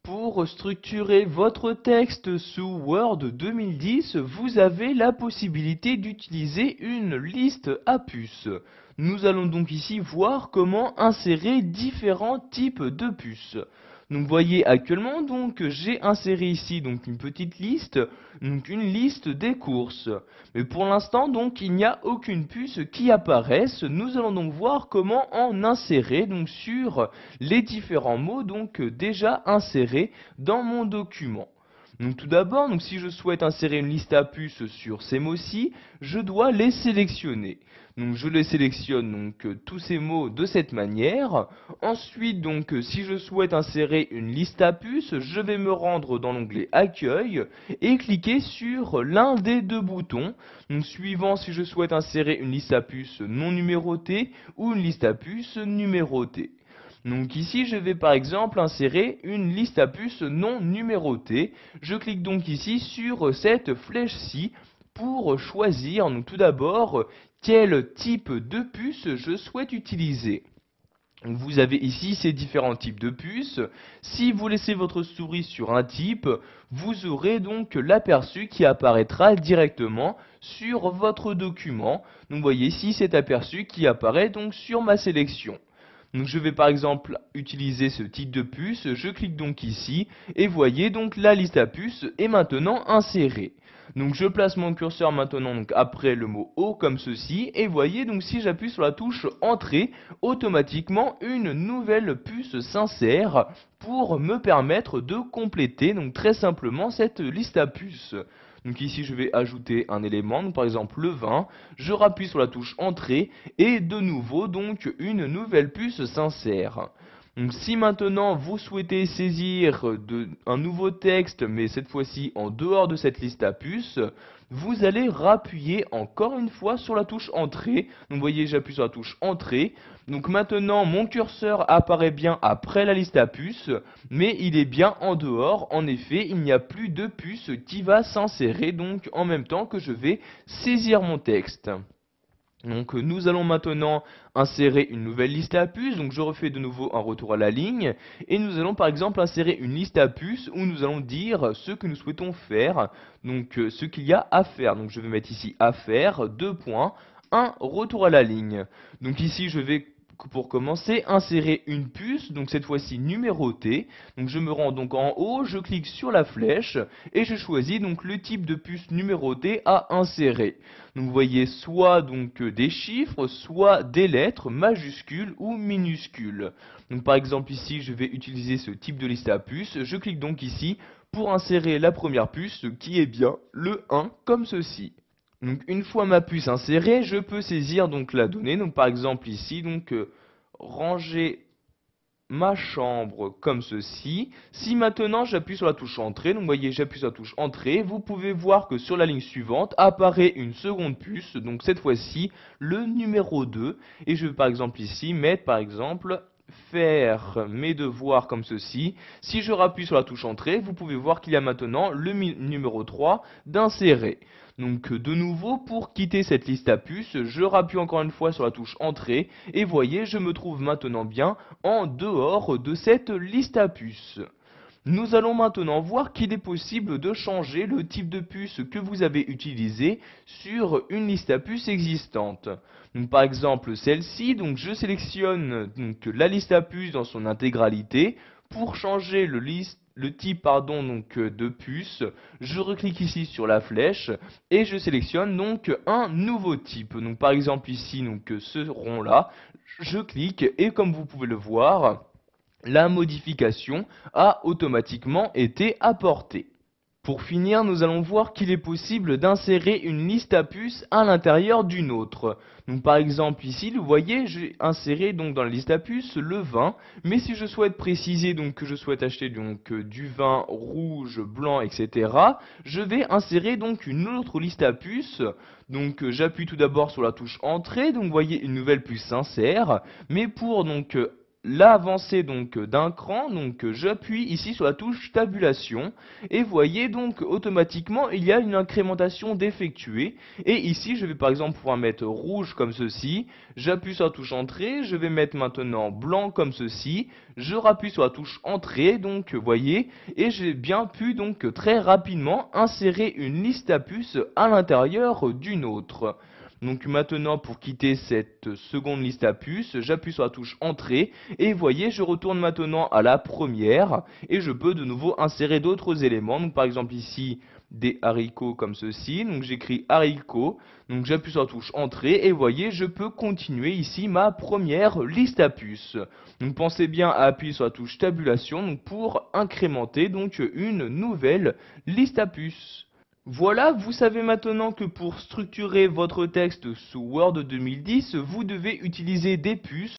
Pour structurer votre texte sous Word 2010, vous avez la possibilité d'utiliser une liste à puces. Nous allons donc ici voir comment insérer différents types de puces. Donc voyez actuellement j'ai inséré ici une petite liste, une liste des courses. Mais pour l'instant il n'y a aucune puce qui apparaisse. Nous allons donc voir comment en insérer sur les différents mots déjà insérés dans mon document. Donc tout d'abord, si je souhaite insérer une liste à puces sur ces mots-ci, je dois les sélectionner. Donc je les sélectionne tous ces mots de cette manière. Ensuite si je souhaite insérer une liste à puces, je vais me rendre dans l'onglet Accueil et cliquer sur l'un des deux boutons. Donc suivant si je souhaite insérer une liste à puces non numérotée ou une liste à puces numérotée. Donc ici, je vais par exemple insérer une liste à puces non numérotée. Je clique donc ici sur cette flèche-ci pour choisir tout d'abord quel type de puce je souhaite utiliser. Vous avez ici ces différents types de puces. Si vous laissez votre souris sur un type, vous aurez l'aperçu qui apparaîtra directement sur votre document. Donc vous voyez ici cet aperçu qui apparaît sur ma sélection. Donc je vais par exemple utiliser ce type de puce, je clique donc ici et voyez la liste à puces est maintenant insérée. Donc je place mon curseur maintenant après le mot O comme ceci et voyez si j'appuie sur la touche Entrée, automatiquement une nouvelle puce s'insère pour me permettre de compléter très simplement cette liste à puces. Donc ici je vais ajouter un élément, par exemple le 20, je rappuie sur la touche Entrée et de nouveau une nouvelle puce s'insère. Donc si maintenant vous souhaitez saisir un nouveau texte, mais cette fois-ci en dehors de cette liste à puces, vous allez rappuyer encore une fois sur la touche Entrée. Donc vous voyez, j'appuie sur la touche Entrée. Donc maintenant, mon curseur apparaît bien après la liste à puces, mais il est bien en dehors. En effet, il n'y a plus de puce qui va s'insérer en même temps que je vais saisir mon texte. Donc nous allons maintenant insérer une nouvelle liste à puces, donc je refais de nouveau un retour à la ligne, et nous allons par exemple insérer une liste à puces où nous allons dire ce que nous souhaitons faire, ce qu'il y a à faire. Donc je vais mettre ici à faire, 2 points, un retour à la ligne. Donc ici je vais pour commencer, insérer une puce, donc cette fois-ci numérotée. Donc je me rends en haut, je clique sur la flèche et je choisis le type de puce numérotée à insérer. Donc vous voyez soit des chiffres, soit des lettres majuscules ou minuscules. Donc par exemple ici, je vais utiliser ce type de liste à puces. Je clique donc ici pour insérer la première puce qui est bien le 1 comme ceci. Donc une fois ma puce insérée, je peux saisir la donnée. Donc par exemple ici, ranger ma chambre comme ceci. Si maintenant j'appuie sur la touche Entrée, donc vous voyez j'appuie sur la touche Entrée, vous pouvez voir que sur la ligne suivante apparaît une seconde puce, donc cette fois-ci le numéro 2. Et je vais par exemple ici mettre par exemple faire mes devoirs comme ceci. Si je rappuie sur la touche Entrée, vous pouvez voir qu'il y a maintenant le numéro 3 d'insérer. Donc de nouveau, pour quitter cette liste à puces, je rappuie encore une fois sur la touche Entrée et voyez, je me trouve maintenant bien en dehors de cette liste à puces. Nous allons maintenant voir qu'il est possible de changer le type de puce que vous avez utilisé sur une liste à puces existante. Donc, par exemple celle-ci, je sélectionne la liste à puces dans son intégralité. Pour changer le type de puce, je reclique ici sur la flèche et je sélectionne un nouveau type. Donc par exemple ici ce rond là, je clique et comme vous pouvez le voir, la modification a automatiquement été apportée. Pour finir, nous allons voir qu'il est possible d'insérer une liste à puces à l'intérieur d'une autre. Donc par exemple ici, vous voyez, j'ai inséré dans la liste à puces le vin, mais si je souhaite préciser que je souhaite acheter du vin rouge, blanc, etc., je vais insérer une autre liste à puces. Donc j'appuie tout d'abord sur la touche Entrée, donc vous voyez une nouvelle puce s'insère, mais pour l'avancée donc d'un cran, donc j'appuie ici sur la touche tabulation et voyez donc automatiquement il y a une incrémentation d'effectuer et ici je vais par exemple pouvoir mettre rouge comme ceci, j'appuie sur la touche entrée, je vais mettre maintenant blanc comme ceci, je rappuie sur la touche entrée donc voyez et j'ai bien pu donc très rapidement insérer une liste à puces à l'intérieur d'une autre. Donc maintenant pour quitter cette seconde liste à puces, j'appuie sur la touche entrée et voyez je retourne maintenant à la première et je peux de nouveau insérer d'autres éléments. Donc par exemple ici des haricots comme ceci, donc j'écris haricots, donc j'appuie sur la touche entrée et voyez je peux continuer ici ma première liste à puces. Donc pensez bien à appuyer sur la touche tabulation donc pour incrémenter donc une nouvelle liste à puces. Voilà, vous savez maintenant que pour structurer votre texte sous Word 2010, vous devez utiliser des puces.